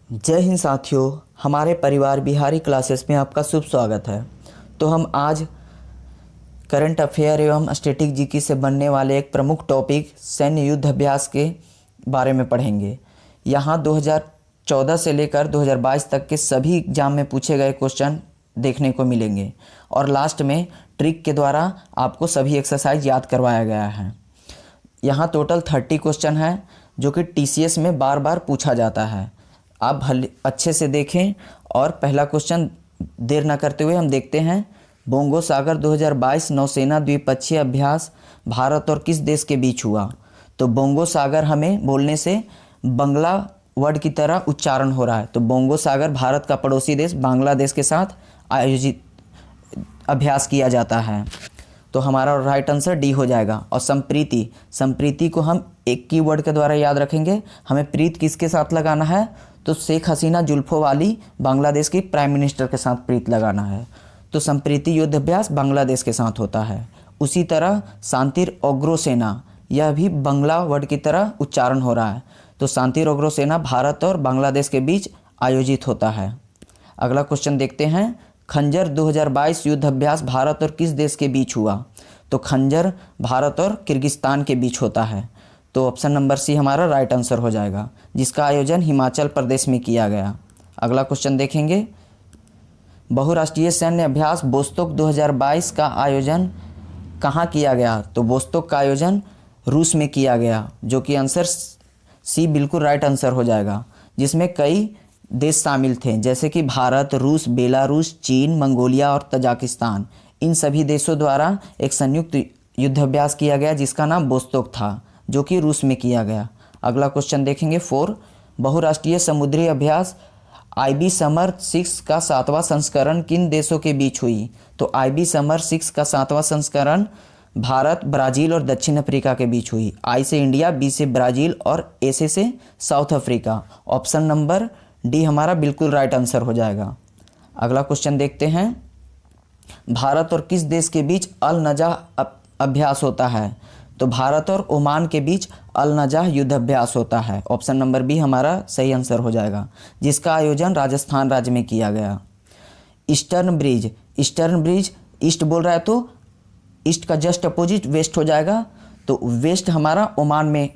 जय हिंद साथियों, हमारे परिवार बिहारी क्लासेस में आपका शुभ स्वागत है। तो हम आज करंट अफेयर एवं स्टैटिक जीके से बनने वाले एक प्रमुख टॉपिक सैन्य युद्ध अभ्यास के बारे में पढ़ेंगे। यहाँ 2014 से लेकर 2022 तक के सभी एग्जाम में पूछे गए क्वेश्चन देखने को मिलेंगे और लास्ट में ट्रिक के द्वारा आपको सभी एक्सरसाइज याद करवाया गया है। यहाँ टोटल 30 क्वेश्चन है जो कि TCS में बार बार पूछा जाता है। आप अच्छे से देखें और पहला क्वेश्चन देर न करते हुए हम देखते हैं। बोंगो सागर 2022 नौसेना द्विपक्षीय अभ्यास भारत और किस देश के बीच हुआ? तो बोंगो सागर हमें बोलने से बंगला वर्ड की तरह उच्चारण हो रहा है। तो बोंगो सागर भारत का पड़ोसी देश बांग्लादेश के साथ आयोजित अभ्यास किया जाता है। तो हमारा राइट आंसर डी हो जाएगा। और संप्रीति को हम एक की वर्ड के द्वारा याद रखेंगे। हमें प्रीत किसके साथ लगाना है? तो शेख हसीना जुल्फों वाली बांग्लादेश की प्राइम मिनिस्टर के साथ प्रीत लगाना है। तो संप्रीति युद्ध अभ्यास बांग्लादेश के साथ होता है। उसी तरह शांतिर ओग्रो सेना, यह भी बंगला वर्ड की तरह उच्चारण हो रहा है। तो शांतिर ओग्रो सेना भारत और बांग्लादेश के बीच आयोजित होता है। अगला क्वेश्चन देखते हैं। खंजर 2022 युद्ध अभ्यास भारत और किस देश के बीच हुआ? तो खंजर भारत और किर्गिस्तान के बीच होता है। तो ऑप्शन नंबर सी हमारा राइट आंसर हो जाएगा, जिसका आयोजन हिमाचल प्रदेश में किया गया। अगला क्वेश्चन देखेंगे। बहुराष्ट्रीय सैन्य अभ्यास बोस्तोक 2022 का आयोजन कहाँ किया गया? तो बोस्तोक का आयोजन रूस में किया गया, जो कि आंसर सी बिल्कुल राइट आंसर हो जाएगा, जिसमें कई देश शामिल थे जैसे कि भारत, रूस, बेलारूस, चीन, मंगोलिया और तजाकिस्तान। इन सभी देशों द्वारा एक संयुक्त युद्धाभ्यास किया गया जिसका नाम बोस्तोक था, जो कि रूस में किया गया। अगला क्वेश्चन देखेंगे 4। बहुराष्ट्रीय समुद्री अभ्यास IB समर 6 का 7वां संस्करण किन देशों के बीच हुई? तो IB समर 6 का 7वां संस्करण भारत, ब्राज़ील और दक्षिण अफ्रीका के बीच हुई। I से इंडिया, B से ब्राज़ील और A से south Africa. Option number D हमारा बिल्कुल राइट आंसर हो जाएगा। अगला क्वेश्चन देखते हैं। भारत और किस देश के बीच अल नजाह अभ्यास होता है? तो भारत और ओमान के बीच अल नजाह युद्ध अभ्यास होता है। ऑप्शन नंबर बी हमारा सही आंसर हो जाएगा, जिसका आयोजन राजस्थान राज्य में किया गया। ईस्टर्न ब्रिज ईस्ट बोल रहा है तो ईस्ट का जस्ट अपोजिट वेस्ट हो जाएगा। तो वेस्ट हमारा ओमान में,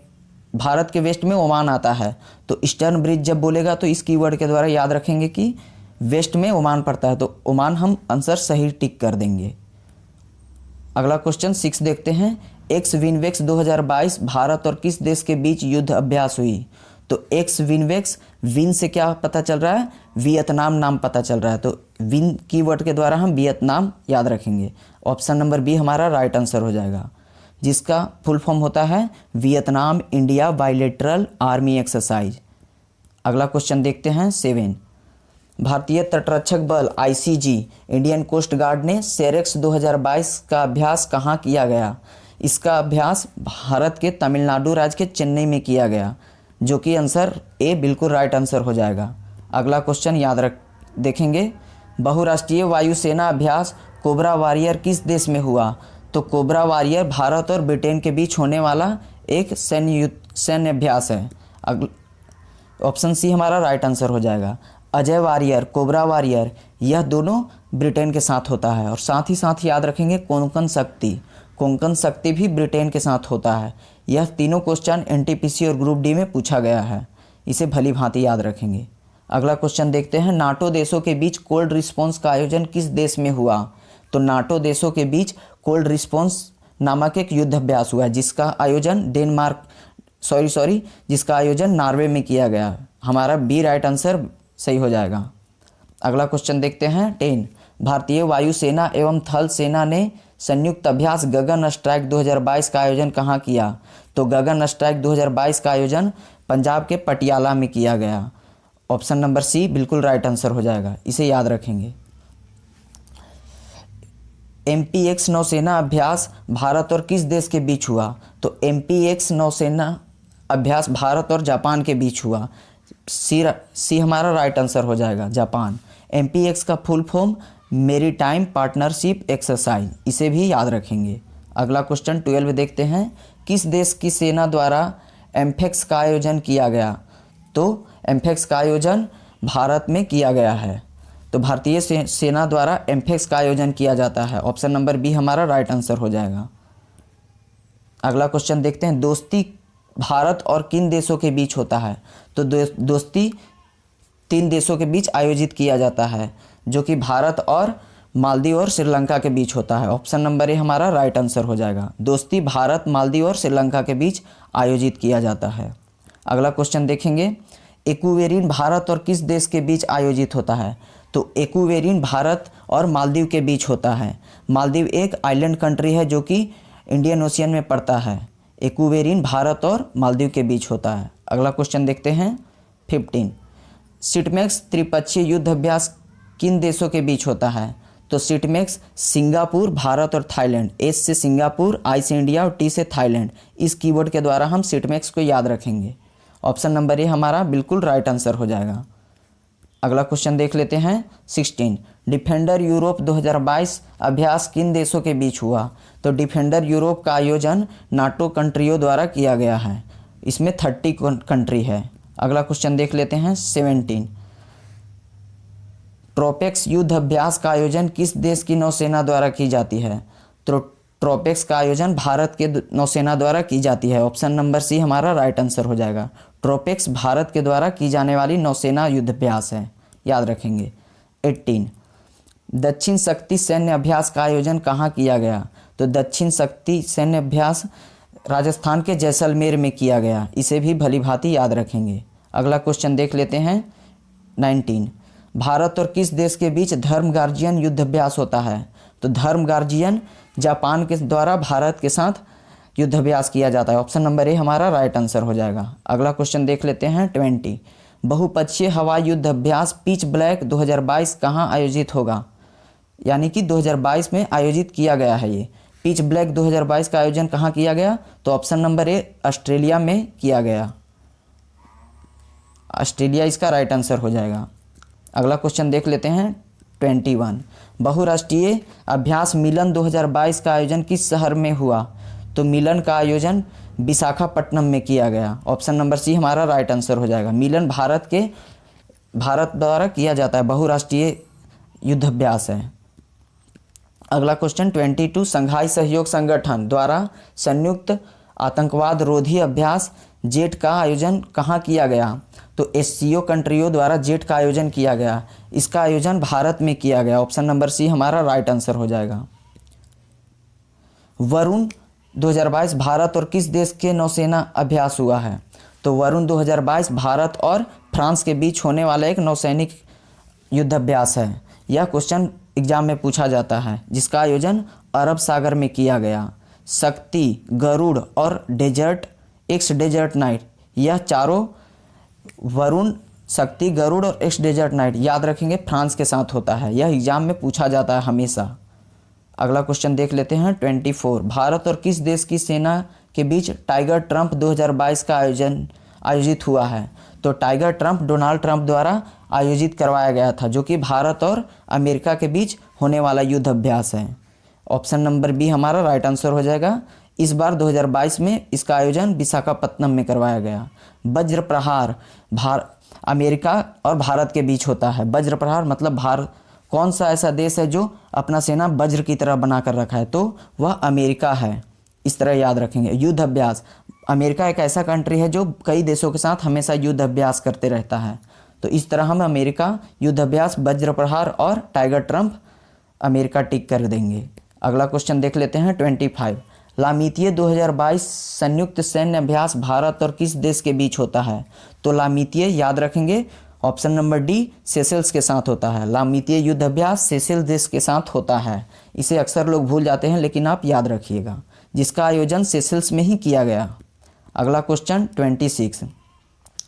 भारत के वेस्ट में ओमान आता है। तो ईस्टर्न ब्रिज जब बोलेगा तो इस कीवर्ड के द्वारा याद रखेंगे कि वेस्ट में ओमान पड़ता है। तो ओमान हम आंसर सही टिक कर देंगे। अगला क्वेश्चन 6 देखते हैं। एक्स विनवेक्स 2022 भारत और किस देश के बीच युद्ध अभ्यास हुई? तो एक्स विनवेक्स, विन से क्या पता चल रहा है? वियतनाम नाम पता चल रहा है। तो विन कीवर्ड के द्वारा हम वियतनाम याद रखेंगे। ऑप्शन नंबर बी हमारा राइट आंसर हो जाएगा, जिसका फुल फॉर्म होता है Vietnam India bilateral army exercise. अगला क्वेश्चन देखते हैं 7। भारतीय तटरक्षक बल ICG इंडियन कोस्ट गार्ड ने सेरेक्स 2022 का अभ्यास कहाँ किया गया? इसका अभ्यास भारत के तमिलनाडु राज्य के चेन्नई में किया गया, जो कि आंसर ए बिल्कुल राइट आंसर हो जाएगा। अगला क्वेश्चन देखेंगे। बहुराष्ट्रीय वायुसेना अभ्यास कोबरा वॉरियर किस देश में हुआ? तो कोबरा वॉरियर भारत और ब्रिटेन के बीच होने वाला एक सैन्य अभ्यास है। ऑप्शन सी हमारा राइट आंसर हो जाएगा। अजय वॉरियर, कोबरा वॉरियर, यह दोनों ब्रिटेन के साथ होता है। और साथ ही साथ याद रखेंगे कोंकण शक्ति भी ब्रिटेन के साथ होता है। यह तीनों क्वेश्चन NTPC और ग्रुप डी में पूछा गया है, इसे भली भांति याद रखेंगे। अगला क्वेश्चन देखते हैं। नाटो देशों के बीच कोल्ड रिस्पॉन्स का आयोजन किस देश में हुआ? तो नाटो देशों के बीच कोल्ड रिस्पॉन्स नामक एक युद्ध अभ्यास हुआ, जिसका आयोजन जिसका आयोजन नॉर्वे में किया गया। हमारा बी राइट आंसर सही हो जाएगा। अगला क्वेश्चन देखते हैं 10। भारतीय वायुसेना एवं थल सेना ने संयुक्त अभ्यास गगन स्ट्राइक 2022 का आयोजन कहाँ किया? तो गगन स्ट्राइक 2022 का आयोजन पंजाब के पटियाला में किया गया। ऑप्शन नंबर सी बिल्कुल राइट आंसर हो जाएगा, इसे याद रखेंगे। MPX नौसेना अभ्यास भारत और किस देश के बीच हुआ? तो MPX नौसेना अभ्यास भारत और जापान के बीच हुआ। सी हमारा राइट आंसर हो जाएगा, जापान। MPX का full form maritime partnership exercise, इसे भी याद रखेंगे। अगला क्वेश्चन 12 देखते हैं। किस देश की सेना द्वारा एम्फेक्स का आयोजन किया गया? तो एम्फेक्स का आयोजन भारत में किया गया है। तो भारतीय सेना द्वारा एम्फेक्स का आयोजन किया जाता है। ऑप्शन नंबर बी हमारा राइट आंसर हो जाएगा। अगला क्वेश्चन देखते हैं, दोस्ती भारत और किन देशों के बीच होता है? तो दोस्ती 3 देशों के बीच आयोजित किया जाता है, जो कि भारत और मालदीव और श्रीलंका के बीच होता है। ऑप्शन नंबर ए हमारा राइट आंसर हो जाएगा। दोस्ती भारत, मालदीव और श्रीलंका के बीच आयोजित किया जाता है। अगला क्वेश्चन देखेंगे, एक्वेरिन भारत और किस देश के बीच आयोजित होता है? तो एक्वेरिन भारत और मालदीव के बीच होता है। मालदीव एक आइलैंड कंट्री है जो कि इंडियन ओशियन में पड़ता है। एक्वेरिन भारत और मालदीव के बीच होता है। अगला क्वेश्चन देखते हैं 15, सिटमैक्स त्रिपक्षीय युद्ध अभ्यास किन देशों के बीच होता है? तो सिटमैक्स सिंगापुर, भारत और थाईलैंड, एस से सिंगापुर, आई से इंडिया और टी से थाईलैंड, इस कीवर्ड के द्वारा हम सिटमैक्स को याद रखेंगे। ऑप्शन नंबर ए हमारा बिल्कुल राइट आंसर हो जाएगा। अगला क्वेश्चन देख लेते हैं 16, डिफेंडर यूरोप 2022 अभ्यास किन देशों के बीच हुआ? तो डिफेंडर यूरोप का आयोजन नाटो कंट्रियों द्वारा किया गया है। इसमें 30 कंट्री है। अगला क्वेश्चन देख लेते हैं 17, ट्रोपेक्स युद्ध अभ्यास का आयोजन किस देश की नौसेना द्वारा की जाती है? तो ट्रोपेक्स का आयोजन भारत के नौसेना द्वारा की जाती है। ऑप्शन नंबर सी हमारा राइट आंसर हो जाएगा। ट्रोपेक्स भारत के द्वारा की जाने वाली नौसेना युद्ध अभ्यास है, याद रखेंगे। 18, दक्षिण शक्ति सैन्य अभ्यास का आयोजन कहाँ किया गया? तो दक्षिण शक्ति सैन्य अभ्यास राजस्थान के जैसलमेर में किया गया। इसे भी भलीभांति याद रखेंगे। अगला क्वेश्चन देख लेते हैं 19, भारत और किस देश के बीच धर्म गार्जियन युद्ध अभ्यास होता है? तो धर्म गार्जियन जापान के द्वारा भारत के साथ युद्ध अभ्यास किया जाता है। ऑप्शन नंबर ए हमारा राइट आंसर हो जाएगा। अगला क्वेश्चन देख लेते हैं 20, बहुपक्षीय हवाई युद्ध अभ्यास पिच ब्लैक 2022 कहाँ आयोजित होगा? यानी कि 2022 में आयोजित किया गया है। ये पिच ब्लैक 2022 का आयोजन कहाँ किया गया? तो ऑप्शन नंबर ए ऑस्ट्रेलिया में किया गया। ऑस्ट्रेलिया इसका राइट आंसर हो जाएगा। अगला क्वेश्चन देख लेते हैं 21, बहुराष्ट्रीय अभ्यास मिलन 2022 का आयोजन किस शहर में हुआ? तो मिलन का आयोजन विशाखापट्टनम में किया गया। ऑप्शन नंबर सी हमारा राइट आंसर हो जाएगा। मिलन भारत द्वारा किया जाता है, बहुराष्ट्रीय युद्ध अभ्यास है। अगला क्वेश्चन 22, संघाई सहयोग संगठन द्वारा संयुक्त आतंकवाद रोधी अभ्यास जेट का आयोजन कहाँ किया गया? तो एससीओ कंट्रियों द्वारा जेट का आयोजन किया गया। इसका आयोजन भारत में किया गया। ऑप्शन नंबर सी हमारा राइट आंसर हो जाएगा। वरुण 2022 भारत और किस देश के नौसेना अभ्यास हुआ है? तो वरुण 2022 भारत और फ्रांस के बीच होने वाला एक नौसैनिक युद्ध अभ्यास है। यह क्वेश्चन एग्जाम में पूछा जाता है, जिसका आयोजन अरब सागर में किया गया। शक्ति, गरुड़ और डेजर्ट नाइट, यह चारों वरुण, शक्ति, गरुड़ और डेजर्ट नाइट, याद रखेंगे, फ्रांस के साथ होता है। यह एग्जाम में पूछा जाता है हमेशा। अगला क्वेश्चन देख लेते हैं 24, भारत और किस देश की सेना के बीच टाइगर ट्रंप 2022 का आयोजित हुआ है? तो टाइगर ट्रंप डोनाल्ड ट्रंप द्वारा आयोजित करवाया गया था, जो कि भारत और अमेरिका के बीच होने वाला युद्ध अभ्यास है। ऑप्शन नंबर बी हमारा राइट आंसर हो जाएगा। इस बार 2022 में इसका आयोजन विशाखापत्तनम में करवाया गया। वज्र प्रहार अमेरिका और भारत के बीच होता है। वज्र प्रहार मतलब कौन सा ऐसा देश है जो अपना सेना वज्र की तरह बना कर रखा है? तो वह अमेरिका है। इस तरह याद रखेंगे। युद्ध अभ्यास, अमेरिका एक ऐसा कंट्री है जो कई देशों के साथ हमेशा युद्ध अभ्यास करते रहता है। तो इस तरह हम अमेरिका, युद्ध अभ्यास, वज्र प्रहार और टाइगर ट्रंप अमेरिका टिक कर देंगे। अगला क्वेश्चन देख लेते हैं 25, लामितीय 2022 संयुक्त सैन्य अभ्यास भारत और किस देश के बीच होता है? तो लामितीय याद रखेंगे, ऑप्शन नंबर डी सेशेल्स के साथ होता है। लामितीय युद्ध अभ्यास सेशेल्स देश के साथ होता है। इसे अक्सर लोग भूल जाते हैं, लेकिन आप याद रखिएगा, जिसका आयोजन सेशेल्स में ही किया गया। अगला क्वेश्चन 26,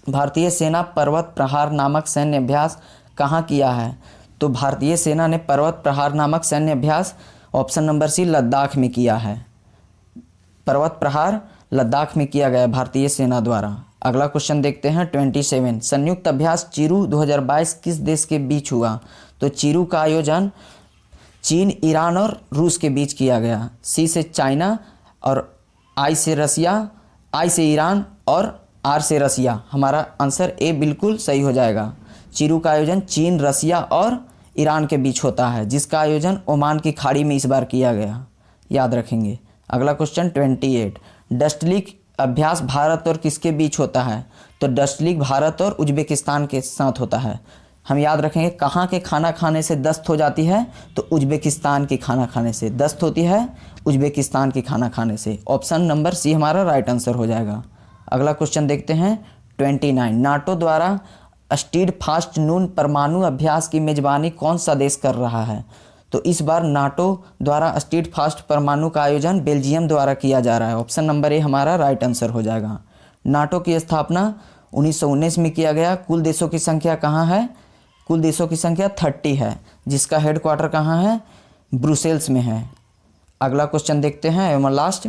भारतीय सेना पर्वत प्रहार नामक सैन्य अभ्यास कहाँ किया है? तो भारतीय सेना ने पर्वत प्रहार नामक सैन्य अभ्यास ऑप्शन नंबर सी लद्दाख में किया है। पर्वत प्रहार लद्दाख में किया गया भारतीय सेना द्वारा। अगला क्वेश्चन देखते हैं 27, संयुक्त अभ्यास चिरू 2022 किस देश के बीच हुआ? तो चिरू का आयोजन चीन, ईरान और रूस के बीच किया गया। सी से चाइना और आई से रसिया, आई से ईरान और आर से रसिया। हमारा आंसर ए बिल्कुल सही हो जाएगा। चिरू का आयोजन चीन, रसिया और ईरान के बीच होता है, जिसका आयोजन ओमान की खाड़ी में इस बार किया गया, याद रखेंगे। अगला क्वेश्चन 28, डस्ट लीग अभ्यास भारत और किसके बीच होता है? तो डस्ट लीग भारत और उज्बेकिस्तान के साथ होता है। हम याद रखेंगे कहाँ के खाना खाने से दस्त हो जाती है? तो उज्बेकिस्तान के खाना खाने से दस्त होती है, उज्बेकिस्तान के खाना खाने से। ऑप्शन नंबर सी हमारा राइट आंसर हो जाएगा। अगला क्वेश्चन देखते हैं 29, नाटो द्वारा स्टीड फास्ट नून परमाणु अभ्यास की मेजबानी कौन सा देश कर रहा है? तो इस बार नाटो द्वारा स्टीड फास्ट परमाणु का आयोजन बेल्जियम द्वारा किया जा रहा है। ऑप्शन नंबर ए हमारा राइट आंसर हो जाएगा। नाटो की स्थापना 1919 में किया गया। कुल देशों की संख्या कहाँ है? कुल देशों की संख्या 30 है, जिसका हेडक्वार्टर कहाँ है? ब्रुसेल्स में है। अगला क्वेश्चन देखते हैं एवं लास्ट,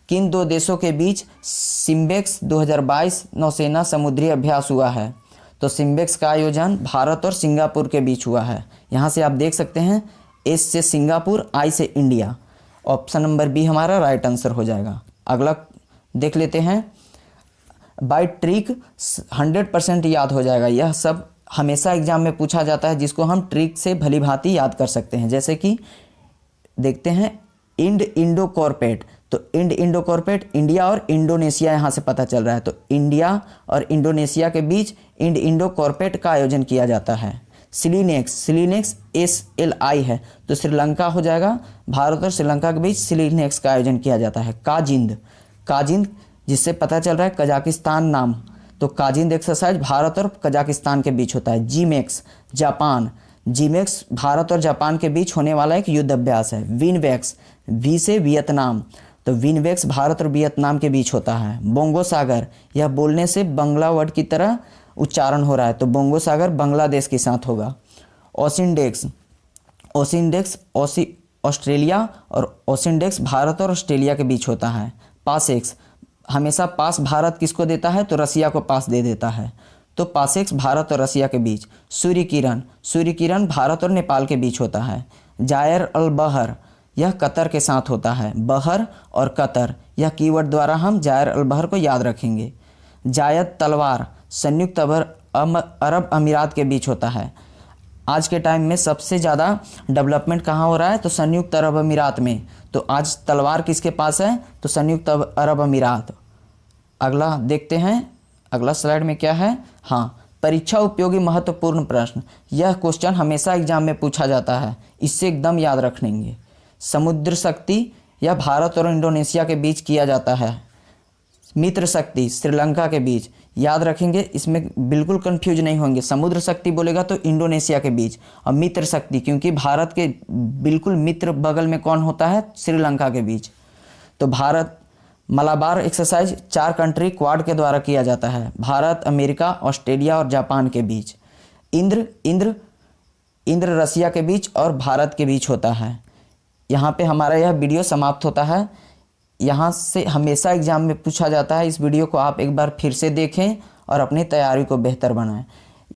किन दो देशों के बीच सिम्बेक्स 2022 नौसेना समुद्री अभ्यास हुआ है? तो सिम्बेक्स का आयोजन भारत और सिंगापुर के बीच हुआ है। यहाँ से आप देख सकते हैं एस से सिंगापुर, आई से इंडिया। ऑप्शन नंबर बी हमारा राइट आंसर हो जाएगा। अगला देख लेते हैं, बाय ट्रिक 100% याद हो जाएगा। यह सब हमेशा एग्जाम में पूछा जाता है, जिसको हम ट्रिक से भली भांति याद कर सकते हैं। जैसे कि देखते हैं इंड इंडो कॉर्पेट, तो इंड इंडो कॉर्पेट इंडिया और इंडोनेशिया यहाँ से पता चल रहा है। तो इंडिया और इंडोनेशिया के बीच इंड इंडो कॉर्पेट का आयोजन किया जाता है। सिलीनेक्स SLI है, तो श्रीलंका हो जाएगा। भारत और श्रीलंका के बीच सिलीनेक्स का आयोजन किया जाता है। काजिंद जिससे पता चल रहा है कजाकिस्तान नाम, तो काजिंद एक्सरसाइज भारत और कजाकिस्तान के बीच होता है। जीमेक्स भारत और जापान के बीच होने वाला एक युद्ध अभ्यास है। विनवेक्स वी से वियतनाम, तो विनवेक्स भारत और वियतनाम के बीच होता है। बोंगो सागर, यह बोलने से बंगला वर्ड की तरह उच्चारण हो रहा है, तो बोंगो सागर बांग्लादेश के साथ होगा। ओसिनडेक्स ऑस्ट्रेलिया और ओसिनडेक्स भारत और ऑस्ट्रेलिया के बीच होता है। पासेक्स, हमेशा पास भारत किसको देता है? तो रसिया को पास दे देता है, तो पासेक्स भारत और रसिया के बीच। सूर्य किरण भारत और नेपाल के बीच होता है। जायर अल बहर, यह कतर के साथ होता है। बहर और कतर, यह कीवर्ड द्वारा हम जायर अल बहर को याद रखेंगे। जायद तलवार संयुक्त अरब अमीरात के बीच होता है। आज के टाइम में सबसे ज़्यादा डेवलपमेंट कहाँ हो रहा है? तो संयुक्त अरब अमीरात में। तो आज तलवार किसके पास है? तो संयुक्त अरब अमीरात। अगला देखते हैं, अगला स्लाइड में क्या है? हाँ, परीक्षा उपयोगी महत्वपूर्ण प्रश्न। यह क्वेश्चन हमेशा एग्जाम में पूछा जाता है, इससे एकदम याद रखेंगे। समुद्र शक्ति यह भारत और इंडोनेशिया के बीच किया जाता है। मित्र शक्ति श्रीलंका के बीच, याद रखेंगे, इसमें बिल्कुल कंफ्यूज नहीं होंगे। समुद्र शक्ति बोलेगा तो इंडोनेशिया के बीच, और मित्र शक्ति क्योंकि भारत के बिल्कुल मित्र बगल में कौन होता है? श्रीलंका के बीच। तो Bharat Malabar exercise 4 country quad के द्वारा किया जाता है। भारत, अमेरिका, ऑस्ट्रेलिया और जापान के बीच। इंद्र रसिया के बीच और भारत के बीच होता है। यहाँ पे हमारा यह वीडियो समाप्त होता है। यहाँ से हमेशा एग्जाम में पूछा जाता है। इस वीडियो को आप एक बार फिर से देखें और अपनी तैयारी को बेहतर बनाएं।